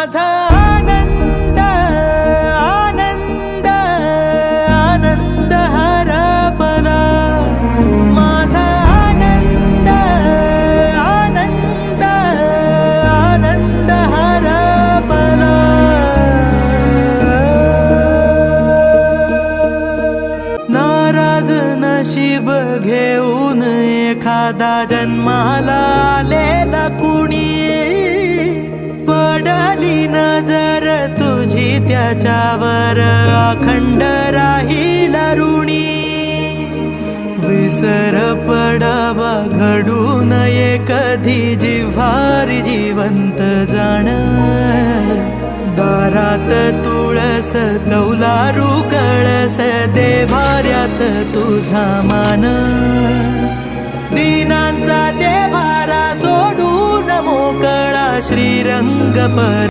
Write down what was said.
माझा आनंद आनंद आनंद हरपला, माझा आनंद आनंद आनंद हरपला. नाराज नशीब घेऊन एखादा जन्माला आलेला कुणी, पडली नजर तुझी त्याच्यावर अखंड राहील ऋणी. विसर पडावा घडू नये कधी जिव्हारी जिवंत जाण. दारात तुळस कौलारू कळस देवाऱ्यात तुझा मान. दीनांचा देवारा सोडून मोकळा श्रीरंग पर